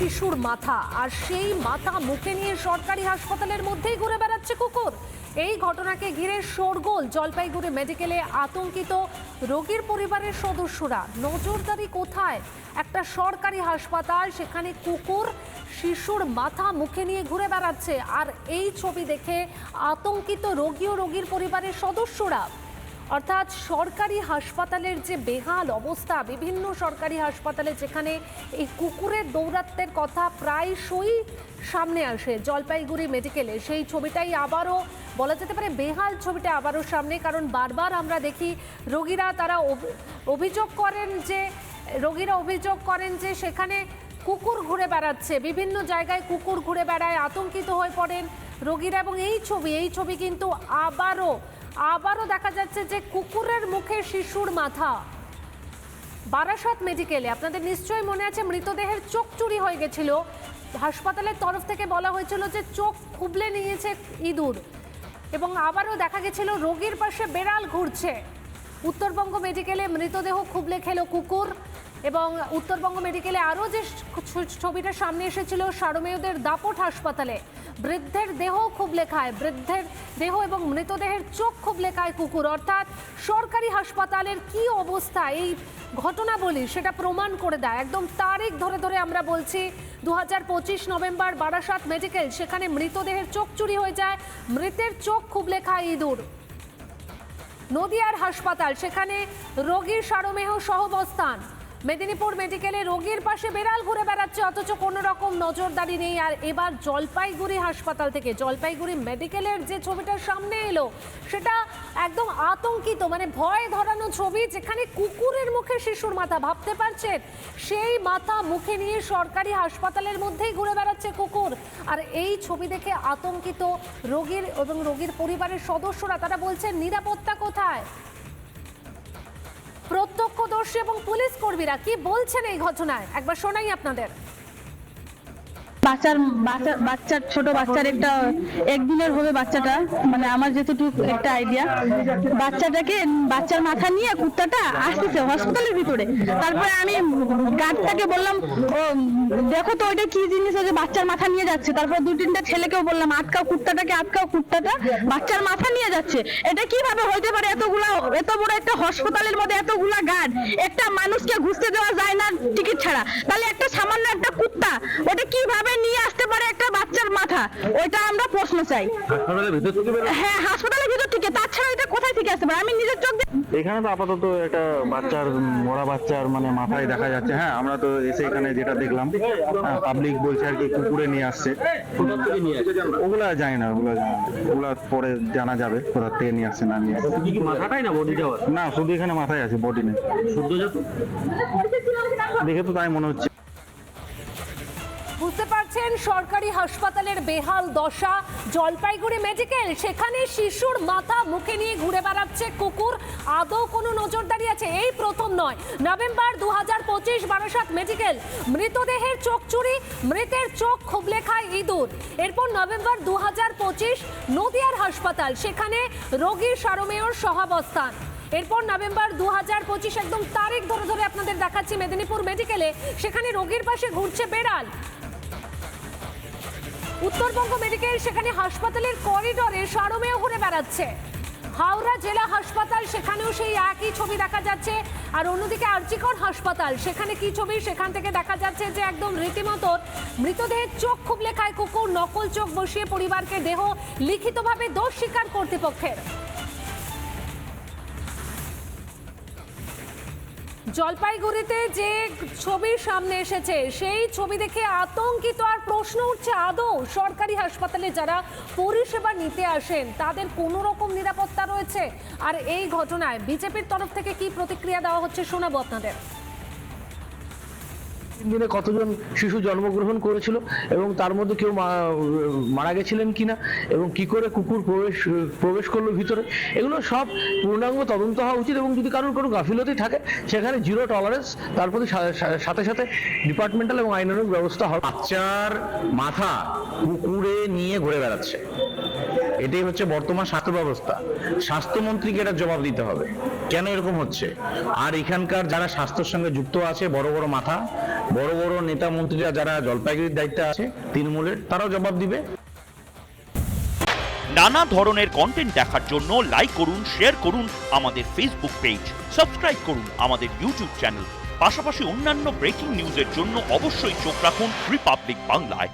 শিশুর মাথা, আর সেই মাথা মুখে নিয়ে সরকারি হাসপাতালের মধ্যেই ঘুরে বেড়াচ্ছে কুকুর। এই ঘটনাকে ঘিরে শোরগোল জলপাইগুড়ি মেডিকেলে। আতঙ্কিত রোগীর পরিবারের সদস্যরা। নজরদারি কোথায়? একটা সরকারি হাসপাতাল, সেখানে কুকুর শিশুর মাথা মুখে নিয়ে ঘুরে বেড়াচ্ছে, আর এই ছবি দেখে আতঙ্কিত রোগী ও রোগীর পরিবারের সদস্যরা। অর্থাৎ সরকারি হাসপাতালের যে বেহাল অবস্থা, বিভিন্ন সরকারি হাসপাতালে যেখানে এই কুকুরের দৌরাত্ম্যের কথা প্রায়শই সামনে আসে, জলপাইগুড়ি মেডিকেলে সেই ছবিটাই আবারও বলা যেতে পারে বেহাল ছবিটা আবারও সামনে। কারণ বারবার আমরা দেখি রোগীরা অভিযোগ করেন যে সেখানে কুকুর ঘুরে বেড়াচ্ছে, বিভিন্ন জায়গায় কুকুর ঘুরে বেড়ায়, আতঙ্কিত হয়ে পড়েন রোগীরা। এবং এই ছবি কিন্তু আবারও দেখা যাচ্ছে যে কুকুরের মুখে শিশুর মাথা। বারাসাত মেডিকেলে আপনাদের নিশ্চয়ই মনে আছে, মৃতদেহের চোখ চুরি হয়ে গেছিল। হাসপাতালের তরফ থেকে বলা হয়েছিল যে চোখ খুবলে নিয়েছে ইঁদুর, এবং আবারও দেখা গেছিল রোগীর পাশে বেড়াল ঘুরছে। উত্তরবঙ্গ মেডিকেলে মৃতদেহ খুবলে খেলো কুকুর। এবং উত্তরবঙ্গ মেডিকেলে আরও যে ছবিটা সামনে এসেছিল, সারমেয়দের দাপট হাসপাতালে বৃদ্ধের দেহ খুবলে খায়, বৃদ্ধের দেহ এবং মৃতদেহের চোখ খুবলে খায় কুকুর। অর্থাৎ সরকারি হাসপাতালের কি অবস্থা, এই ঘটনাবলী সেটা প্রমাণ করে দেয়। একদম তারিখ ধরে ধরে আমরা বলছি, 2025 নভেম্বর বারাসাত মেডিকেল, সেখানে মৃতদেহের চোখ চুরি হয়ে যায়, মৃতের চোখ খুবলে খায় ইঁদুর। নদিয়ার হাসপাতাল, সেখানে রোগীর সারমেহ সহাবস্থান। মেদিনীপুর মেডিকেলে রোগীর পাশে বেড়াল ঘুরে বেড়াচ্ছে, অথচ কোনো রকম নজরদারি নেই। আর এবার জলপাইগুড়ি হাসপাতাল থেকে, জলপাইগুড়ি মেডিকেলের যে ছবিটা সামনে এলো, সেটা একদম আতঙ্কিত, মানে ভয় ধরানো ছবি, যেখানে কুকুরের মুখে শিশুর মাথা। ভাবতে পারছেন, সেই মাথা মুখে নিয়ে সরকারি হাসপাতালের মধ্যেই ঘুরে বেড়াচ্ছে কুকুর। আর এই ছবি দেখে আতঙ্কিত রোগীর এবং রোগীর পরিবারের সদস্যরা। তারা বলছেন নিরাপত্তা কোথায়? প্রত্যক্ষদর্শী এবং পুলিশ কর্মীরা কি বলছেন এই ঘটনায়, একবার শোনাই আপনাদের। বাচ্চার ছোট বাচ্চার একটা একদিনের হবে বাচ্চাটা, মানে আমার যেটুকু একটা আইডিয়া, বাচ্চার মাথা নিয়ে কুত্তাটা আসতেছে হসপিটালের ভিতরে। তারপরে আমি গার্ডটাকে বললাম, ও দেখো তো ওইটা কি জিনিস, যে বাচ্চার মাথা নিয়ে যাচ্ছে। তারপর 2-3টা ছেলেকেও বললাম, আটকাও কুত্তাটা বাচ্চার মাথা নিয়ে যাচ্ছে। এটা কিভাবে হইতে পারে? এত বড় একটা হসপিটালের মধ্যে এতগুলা গার্ড, একটা মানুষকে ঘুরতে দেওয়া যায় না টিকিট ছাড়া, তাহলে একটা সামান্য একটা কুত্তা ওটা কিভাবে নিয়ে আসতে পারে একটা বাচ্চার মাথা? ওইটা আমরা প্রশ্ন চাই। হাসপাতালের ভিতর থেকে? হ্যাঁ, হাসপাতালের ভিতর থেকে। তাছাড়া এটা কোথায় থেকে আসতে পারে? আমি নিজের চোখ এখানে তো আপাতত একটা মরা বাচ্চার মানে মাথায় দেখা যাচ্ছে। হ্যাঁ, আমরা তো এসে এখানে যেটা দেখলাম, পাবলিক বলছে আর কি কুকুরে নিয়ে আসছে। ওগুলা জানি না, ওগুলা পরে জানা যাবে কোথা থেকে নিয়ে আসছে না নিয়ে আসছে। মাথাটাই না বডি যাওয়ার? না, শুধু এখানে মাথায় আছে, বডি নেই। দেখে তো তাই মনে হচ্ছে। বুঝতে পারছেন সরকারি হাসপাতালের বেহাল দশা। জলপাইগুড়ি মেডিকেল, সেখানে শিশুর মাথা মুখে নিয়ে ঘুরে বেড়াচ্ছে কুকুর। আদৌ কোনো নজরদারি আছে? এই প্রথম নয়। নভেম্বর 2025 বারাসাত মেডিকেল, মৃতদেহের চোখ চুরি, মৃতের চোখ খুবলে খায় ইঁদুর। এরপর নভেম্বর 2025 নদিয়ার হাসপাতাল, সেখানে রোগীর সারমেয়র সহাবস্থান। এরপর নভেম্বর 2025, একদম তারিখ ধরে ধরে আপনাদের দেখাচ্ছি, মেদিনীপুর মেডিকেলে, সেখানে রোগীর পাশে ঘুরছে বেড়াল। উত্তরবঙ্গ মেডিকেল, সেখানে হাসপাতালের করিডোরে সারমেয় ঘুরে বেড়াচ্ছে। হাওড়া জেলা হাসপাতাল, সেখানেও সেই একই ছবি দেখা যাচ্ছে। আর অন্যদিকে আরজিকর হাসপাতাল, সেখানে কি ছবি? সেখান থেকে দেখা যাচ্ছে যে একদম রীতিমতো মৃতদেহের চোখ খুবলে খায় কুকুর। নকল চোখ বসিয়ে পরিবারকে দেহ লিখিতভাবে দোষ স্বীকার কর্তৃপক্ষের। জলপাইগুড়িতে যে ছবি সামনে এসেছে, সেই ছবি দেখে আতঙ্কিত। আর প্রশ্ন উঠছে, আদৌ সরকারি হাসপাতালে যারা পরিষেবা নিতে আসেন তাদের কোনো রকম নিরাপত্তা রয়েছে? আর এই ঘটনায় বিজেপির তরফ থেকে কি প্রতিক্রিয়া দেওয়া হচ্ছে শোনাবো আপনাদের। দিনে কতজন শিশু জন্মগ্রহণ করেছিল এবং তার মধ্যে কেউ মারা গেছিলেন কিনা, এবং কি করে কুকুর প্রবেশ করলো ভিতরে, এগুলো সব পূর্ণাঙ্গ তদন্ত হওয়া উচিত। এবং যদি কারোর কোনো গাফিলতি থাকে, সেখানে জিরো টলারেন্স, তার প্রতি সাথে সাথে ডিপার্টমেন্টাল এবং আইনানুগ ব্যবস্থা হবে। বাচ্চার মাথা কুকুরে নিয়ে ঘুরে বেড়াচ্ছে, এটাই হচ্ছে বর্তমান স্বাস্থ্য ব্যবস্থা। স্বাস্থ্যমন্ত্রীকে এটা জবাব দিতে হবে কেন এরকম হচ্ছে। আর এখানকার যারা স্বাস্থ্যের সঙ্গে যুক্ত আছে, বড় বড় মাথা, বড় বড় নেতা মন্ত্রীরা যারা জলপাইগুড়ির দায়িত্বে আছে তৃণমূলের, তারাও জবাব দিবে। নানা ধরনের কন্টেন্ট দেখার জন্য লাইক করুন, শেয়ার করুন আমাদের ফেসবুক পেজ, সাবস্ক্রাইব করুন আমাদের ইউটিউব চ্যানেল। পাশাপাশি অন্যান্য ব্রেকিং নিউজের জন্য অবশ্যই চোখ রাখুন রিপাবলিক বাংলায়।